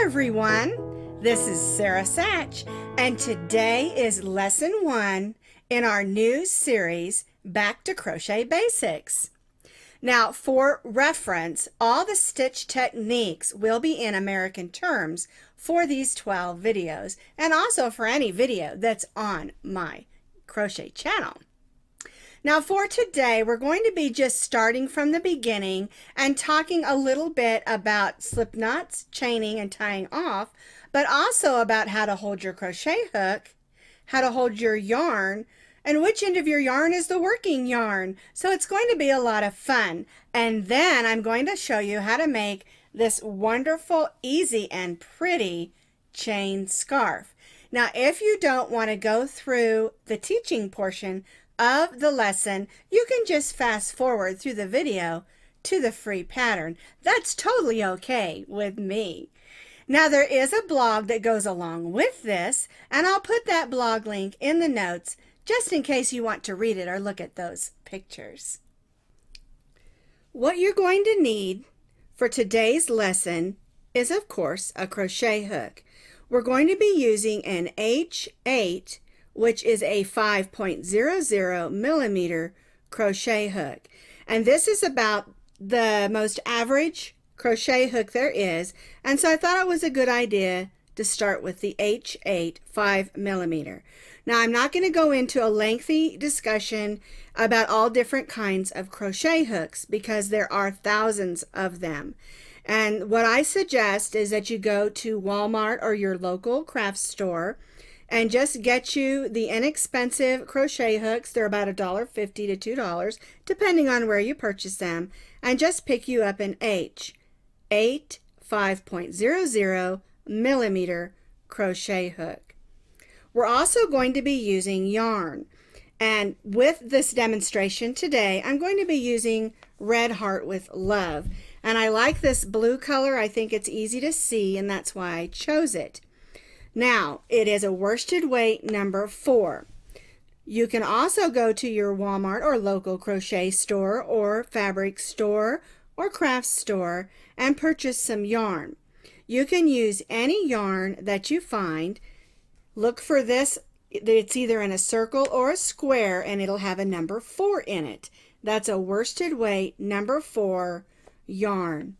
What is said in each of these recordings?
everyone, this is Sach, and today is lesson 1 in our new series, Back to Crochet Basics. Now, for reference, all the stitch techniques will be in American terms for these 12 videos, and also for any video that's on my crochet channel. Now for today, we're going to be just starting from the beginning and talking a little bit about slip knots, chaining, and tying off, but also about how to hold your crochet hook, how to hold your yarn, and which end of your yarn is the working yarn. So it's going to be a lot of fun. And then I'm going to show you how to make this wonderful, easy, and pretty chain scarf. Now, if you don't want to go through the teaching portion of the lesson, you can just fast forward through the video to the free pattern. That's totally okay with me. Now, there is a blog that goes along with this, and I'll put that blog link in the notes just in case you want to read it or look at those pictures. What you're going to need for today's lesson is, of course, a crochet hook. We're going to be using an H8, which is a 5.00 millimeter crochet hook. And this is about the most average crochet hook there is. And so I thought it was a good idea to start with the H8 5 millimeter. Now, I'm not going to go into a lengthy discussion about all different kinds of crochet hooks because there are thousands of them. And what I suggest is that you go to Walmart or your local craft store and just get you the inexpensive crochet hooks. They're about $1.50 to $2, depending on where you purchase them, and just pick you up an H8 5.00 millimeter crochet hook. We're also going to be using yarn, and with this demonstration today, I'm going to be using Red Heart with Love, and I like this blue color. I think it's easy to see, and that's why I chose it. Now, it is a worsted weight number 4. You can also go to your Walmart or local crochet store or fabric store or craft store and purchase some yarn. You can use any yarn that you find. Look for this. It's either in a circle or a square, and it'll have a number 4 in it. That's a worsted weight number 4 yarn.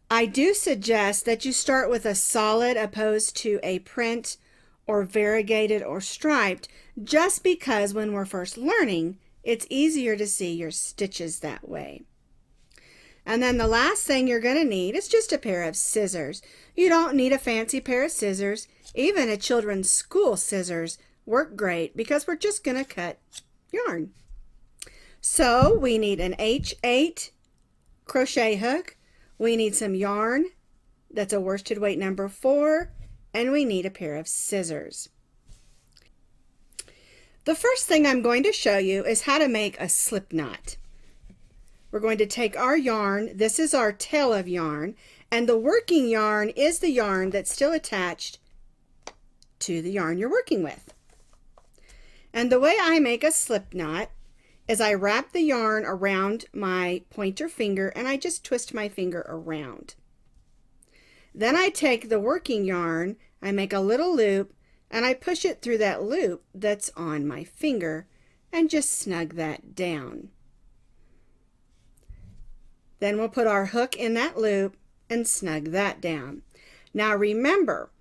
I do suggest that you start with a solid opposed to a print or variegated or striped, just because when we're first learning, it's easier to see your stitches that way. And then the last thing you're going to need is just a pair of scissors. You don't need a fancy pair of scissors. Even a children's school scissors work great because we're just going to cut yarn. So we need an H8 crochet hook. We need some yarn, that's a worsted weight number 4, and we need a pair of scissors. The first thing I'm going to show you is how to make a slip knot. We're going to take our yarn, this is our tail of yarn, and the working yarn is the yarn that's still attached to the yarn you're working with. And the way I make a slip knot is I wrap the yarn around my pointer finger and I just twist my finger around. Then I take the working yarn, I make a little loop, and I push it through that loop that's on my finger and just snug that down. Then we'll put our hook in that loop and snug that down. Now remember,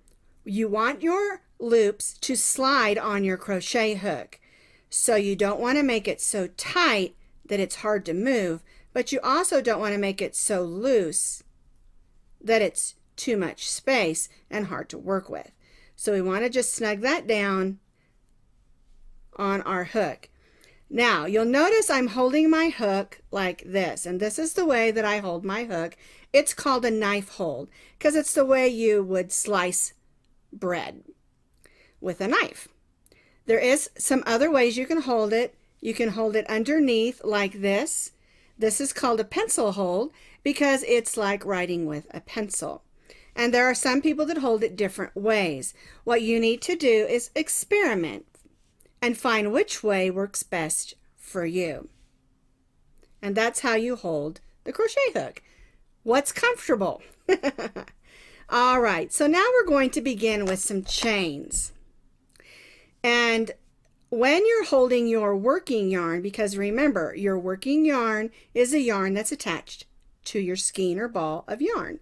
you want your loops to slide on your crochet hook. So you don't want to make it so tight that it's hard to move, but you also don't want to make it so loose that it's too much space and hard to work with. So we want to just snug that down on our hook. Now you'll notice I'm holding my hook like this, and this is the way that I hold my hook. It's called a knife hold because it's the way you would slice bread with a knife. There is some other ways you can hold it. You can hold it underneath like this. This is called a pencil hold because it's like writing with a pencil. And there are some people that hold it different ways. What you need to do is experiment and find which way works best for you. And that's how you hold the crochet hook. What's comfortable? All right, so now we're going to begin with some chains. And when you're holding your working yarn, because remember, your working yarn is a yarn that's attached to your skein or ball of yarn.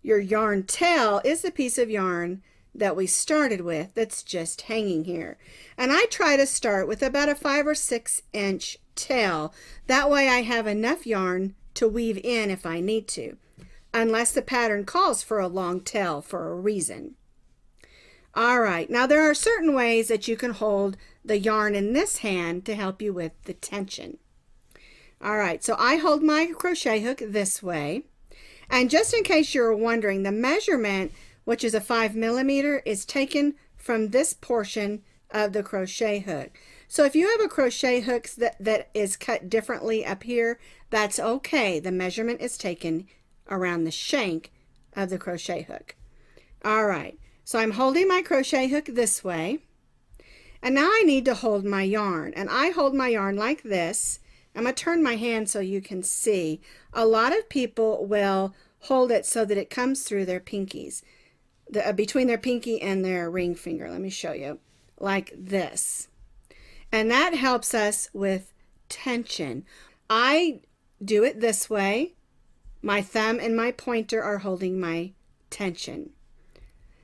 Your yarn tail is the piece of yarn that we started with that's just hanging here. And I try to start with about a 5 or 6 inch tail. That way I have enough yarn to weave in if I need to, unless the pattern calls for a long tail for a reason. All right, now there are certain ways that you can hold the yarn in this hand to help you with the tension. All right, so I hold my crochet hook this way. And just in case you're wondering, the measurement, which is a 5 millimeter, is taken from this portion of the crochet hook. So if you have a crochet hook that is cut differently up here, that's okay. The measurement is taken around the shank of the crochet hook. All right, so I'm holding my crochet hook this way. And now I need to hold my yarn. And I hold my yarn like this. I'm going to turn my hand so you can see. A lot of people will hold it so that it comes through their pinkies, between their pinky and their ring finger. Let me show you. Like this. And that helps us with tension. I do it this way. My thumb and my pointer are holding my tension.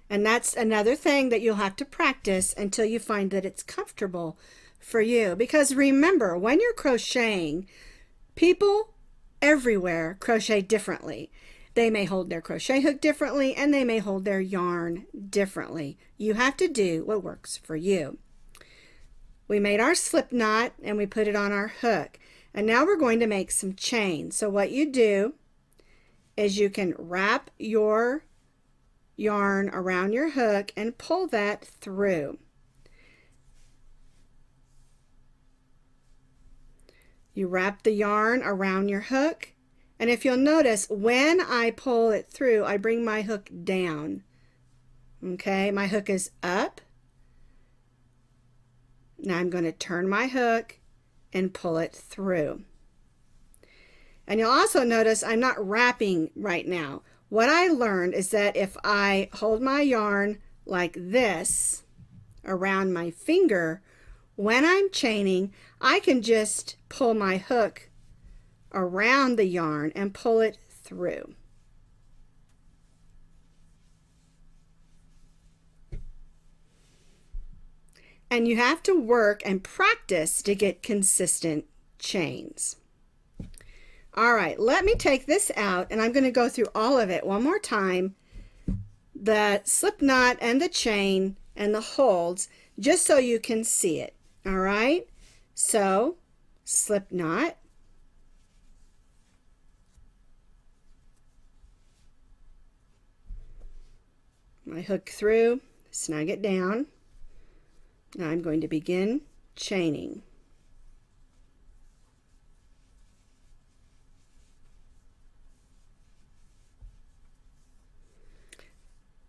And that's another thing that you'll have to practice until you find that it's comfortable for you. Because remember, when you're crocheting, people everywhere crochet differently. They may hold their crochet hook differently, and they may hold their yarn differently. You have to do what works for you. We made our slip knot and we put it on our hook. And now we're going to make some chains. So what you do is you can wrap your yarn around your hook and pull that through. You wrap the yarn around your hook, and if you'll notice, when I pull it through, I bring my hook down. Okay, my hook is up. Now I'm going to turn my hook and pull it through. And you'll also notice I'm not wrapping right now. What I learned is that if I hold my yarn like this around my finger, when I'm chaining, I can just pull my hook around the yarn and pull it through. And you have to work and practice to get consistent chains. All right, let me take this out, and I'm going to go through all of it one more time. The slip knot and the chain and the holds, just so you can see it. All right, so slip knot, my hook through, snug it down. Now I'm going to begin chaining.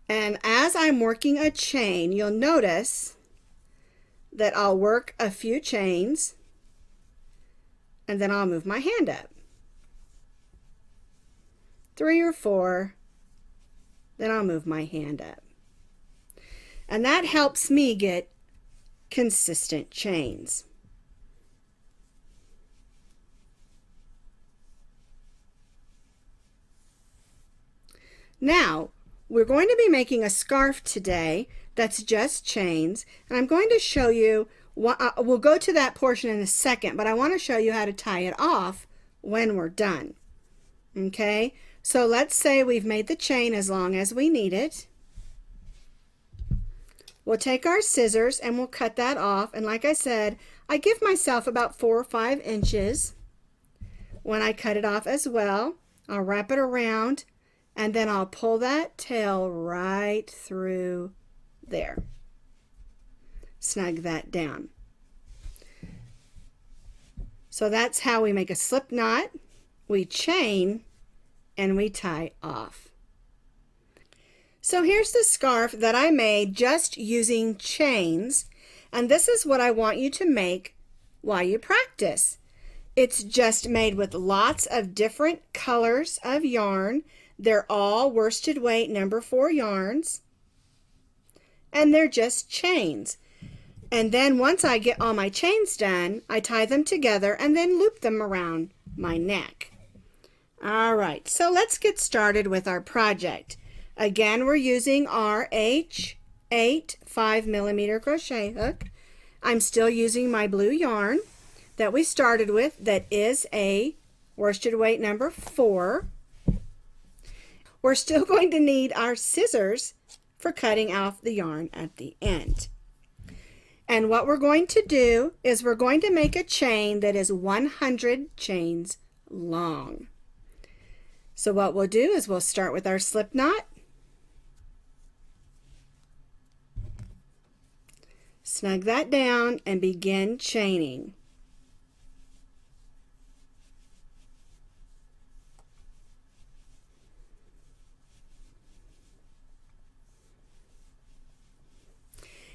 And as I'm working a chain, you'll notice that I'll work a few chains and then I'll move my hand up. 3 or 4, then I'll move my hand up. And that helps me get consistent chains. Now, we're going to be making a scarf today that's just chains, and I'm going to show you, we'll go to that portion in a second, but I want to show you how to tie it off when we're done. Okay, so let's say we've made the chain as long as we need it. We'll take our scissors and we'll cut that off, and like I said, I give myself about 4 or 5 inches when I cut it off as well. I'll wrap it around, and then I'll pull that tail right through there. Snug that down. So that's how we make a slip knot, we chain, and we tie off. So here's the scarf that I made just using chains, and this is what I want you to make while you practice. It's just made with lots of different colors of yarn. They're all worsted weight number 4 yarns, and they're just chains. And then once I get all my chains done, I tie them together and then loop them around my neck. All right, so let's get started with our project. Again, we're using our H8 5mm crochet hook. I'm still using my blue yarn that we started with, that is a worsted weight number 4. We're still going to need our scissors for cutting off the yarn at the end. And what we're going to do is we're going to make a chain that is 100 chains long. So what we'll do is we'll start with our slip knot, snug that down, and begin chaining.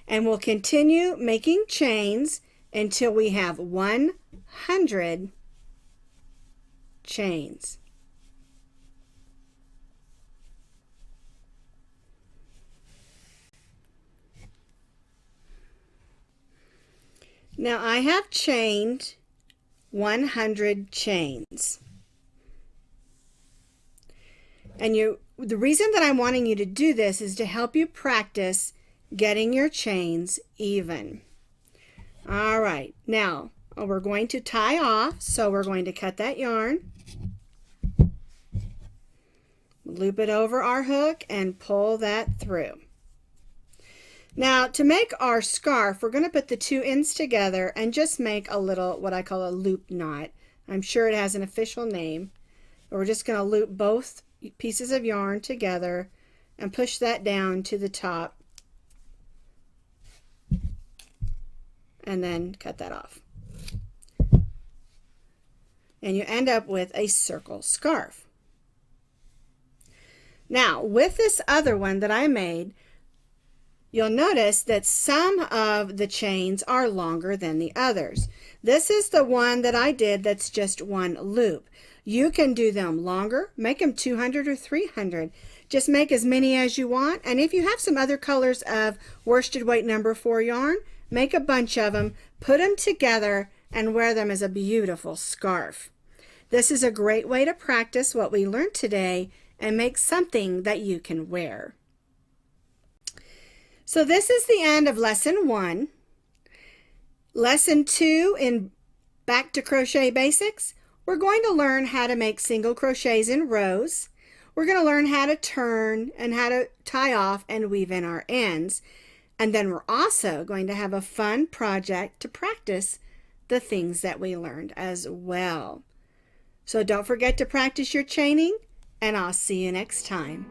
And we'll continue making chains until we have 100 chains. Now I have chained 100 chains. And the reason that I'm wanting you to do this is to help you practice getting your chains even. All right, now we're going to tie off, so we're going to cut that yarn, loop it over our hook, and pull that through. Now to make our scarf, we're going to put the 2 ends together and just make a little, what I call a loop knot. I'm sure it has an official name. But we're just going to loop both pieces of yarn together and push that down to the top, and then cut that off. And you end up with a circle scarf. Now with this other one that I made, you'll notice that some of the chains are longer than the others. This is the one that I did that's just 1 loop. You can do them longer, make them 200 or 300. Just make as many as you want, and if you have some other colors of worsted weight number 4 yarn, make a bunch of them, put them together, and wear them as a beautiful scarf. This is a great way to practice what we learned today and make something that you can wear. So this is the end of lesson 1. Lesson 2 in Back to Crochet Basics, we're going to learn how to make single crochets in rows. We're going to learn how to turn and how to tie off and weave in our ends. And then we're also going to have a fun project to practice the things that we learned as well. So don't forget to practice your chaining, and I'll see you next time.